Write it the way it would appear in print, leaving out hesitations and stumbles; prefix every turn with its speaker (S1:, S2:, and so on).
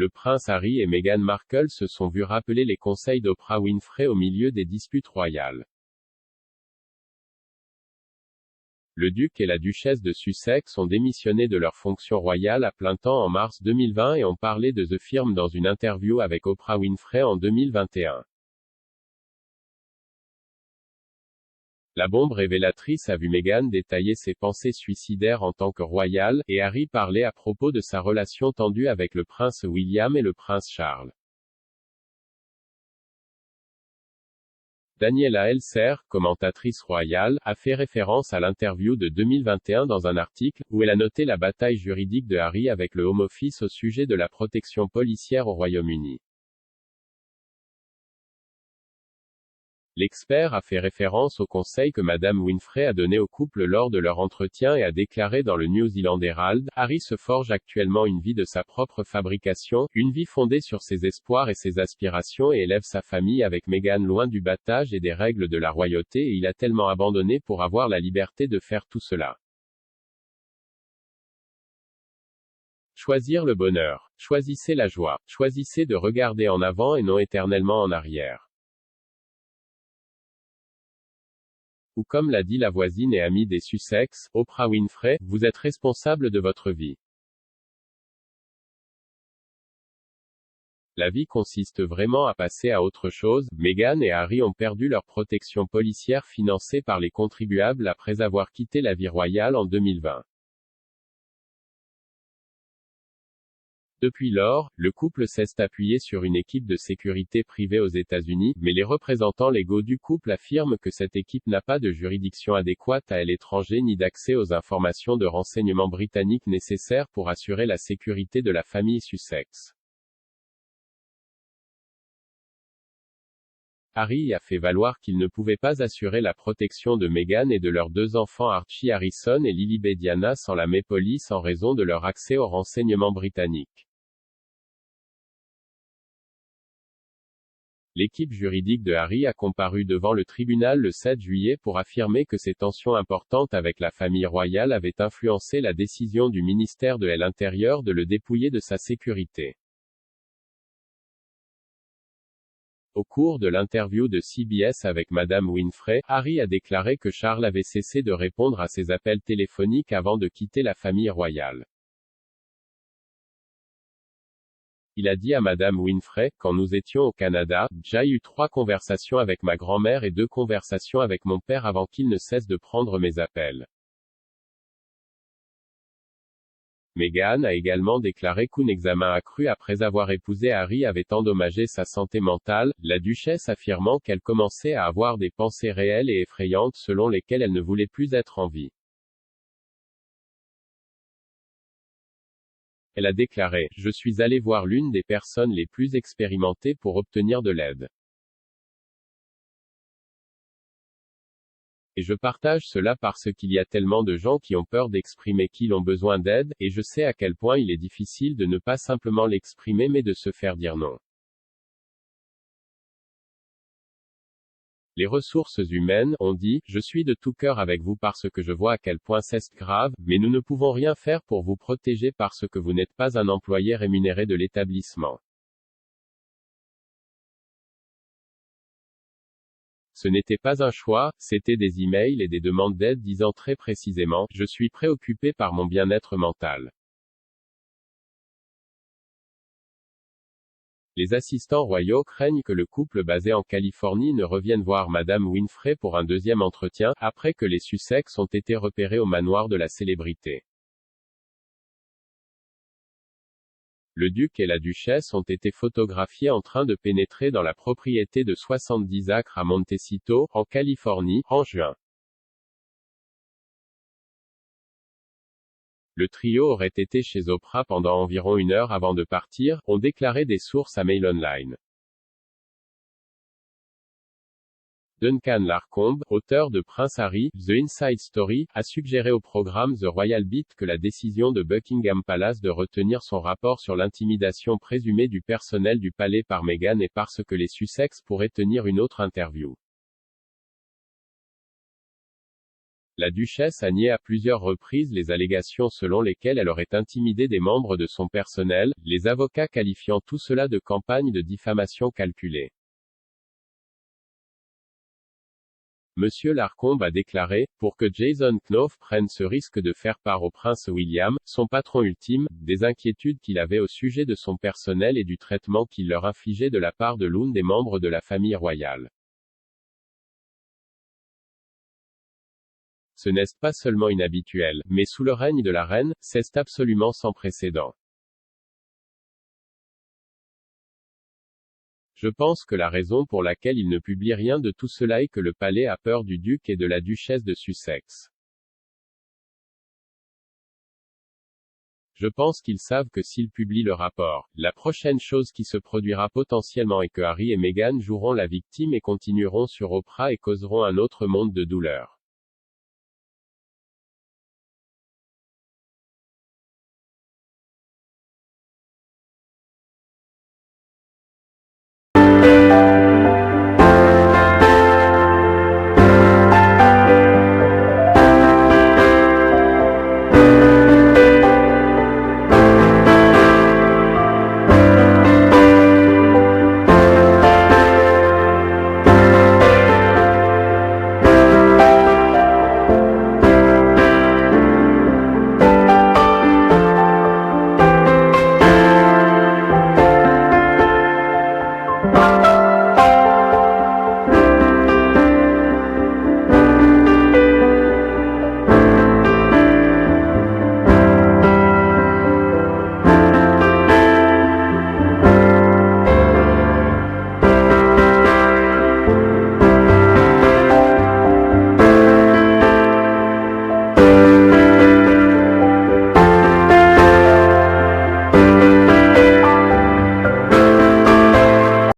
S1: le prince Harry et Meghan Markle se sont vus rappeler les conseils d'Oprah Winfrey au milieu des disputes royales. Le duc et la duchesse de Sussex ont démissionné de leur fonction royale à plein temps en mars 2020 et ont parlé de The Firm dans une interview avec Oprah Winfrey en 2021. La bombe révélatrice a vu Meghan détailler ses pensées suicidaires en tant que royale, et Harry parler à propos de sa relation tendue avec le prince William et le prince Charles. Daniela Elser, commentatrice royale, a fait référence à l'interview de 2021 dans un article, où elle a noté la bataille juridique de Harry avec le Home Office au sujet de la protection policière au Royaume-Uni. L'expert a fait référence au conseil que Madame Winfrey a donné au couple lors de leur entretien et a déclaré dans le New Zealand Herald, Harry se forge actuellement une vie de sa propre fabrication, une vie fondée sur ses espoirs et ses aspirations et élève sa famille avec Meghan loin du battage et des règles de la royauté et il a tellement abandonné pour avoir la liberté de faire tout cela. Choisir le bonheur. Choisissez la joie. Choisissez de regarder en avant et non éternellement en arrière. Ou comme l'a dit la voisine et amie des Sussex, Oprah Winfrey, vous êtes responsable de votre vie. La vie consiste vraiment à passer à autre chose. Meghan et Harry ont perdu leur protection policière financée par les contribuables après avoir quitté la vie royale en 2020. Depuis lors, le couple s'est appuyé sur une équipe de sécurité privée aux États-Unis, mais les représentants légaux du couple affirment que cette équipe n'a pas de juridiction adéquate à l'étranger ni d'accès aux informations de renseignement britanniques nécessaires pour assurer la sécurité de la famille Sussex. Harry a fait valoir qu'il ne pouvait pas assurer la protection de Meghan et de leurs deux enfants Archie Harrison et Lilibet Diana sans la Met Police en raison de leur accès aux renseignements britanniques. L'équipe juridique de Harry a comparu devant le tribunal le 7 juillet pour affirmer que ces tensions importantes avec la famille royale avaient influencé la décision du ministère de l'Intérieur de le dépouiller de sa sécurité. Au cours de l'interview de CBS avec Madame Winfrey, Harry a déclaré que Charles avait cessé de répondre à ses appels téléphoniques avant de quitter la famille royale. Il a dit à Madame Winfrey, quand nous étions au Canada, j'ai eu 3 conversations avec ma grand-mère et 2 conversations avec mon père avant qu'il ne cesse de prendre mes appels. Meghan a également déclaré qu'un examen accru après avoir épousé Harry avait endommagé sa santé mentale, la duchesse affirmant qu'elle commençait à avoir des pensées réelles et effrayantes selon lesquelles elle ne voulait plus être en vie. Elle a déclaré, « Je suis allée voir l'une des personnes les plus expérimentées pour obtenir de l'aide. Et je partage cela parce qu'il y a tellement de gens qui ont peur d'exprimer qu'ils ont besoin d'aide, et je sais à quel point il est difficile de ne pas simplement l'exprimer mais de se faire dire non. » Les ressources humaines ont dit, « Je suis de tout cœur avec vous parce que je vois à quel point c'est grave, mais nous ne pouvons rien faire pour vous protéger parce que vous n'êtes pas un employé rémunéré de l'établissement. » Ce n'était pas un choix, c'était des emails et des demandes d'aide disant très précisément, « Je suis préoccupé par mon bien-être mental. » Les assistants royaux craignent que le couple basé en Californie ne revienne voir Madame Winfrey pour un deuxième entretien, après que les Sussex ont été repérés au manoir de la célébrité. Le duc et la duchesse ont été photographiés en train de pénétrer dans la propriété de 70 acres à Montecito, en Californie, en juin. Le trio aurait été chez Oprah pendant environ 1 heure avant de partir, ont déclaré des sources à Mail Online. Duncan Larcombe, auteur de Prince Harry, The Inside Story, a suggéré au programme The Royal Beat que la décision de Buckingham Palace de retenir son rapport sur l'intimidation présumée du personnel du palais par Meghan est parce que les Sussex pourraient tenir une autre interview. La duchesse a nié à plusieurs reprises les allégations selon lesquelles elle aurait intimidé des membres de son personnel, les avocats qualifiant tout cela de campagne de diffamation calculée. Monsieur Larcombe a déclaré, pour que Jason Knopf prenne ce risque de faire part au prince William, son patron ultime, des inquiétudes qu'il avait au sujet de son personnel et du traitement qu'il leur infligeait de la part de l'une des membres de la famille royale. Ce n'est pas seulement inhabituel, mais sous le règne de la reine, c'est absolument sans précédent. Je pense que la raison pour laquelle il ne publie rien de tout cela est que le palais a peur du duc et de la duchesse de Sussex. Je pense qu'ils savent que s'ils publient le rapport, la prochaine chose qui se produira potentiellement est que Harry et Meghan joueront la victime et continueront sur Oprah et causeront un autre monde de douleur.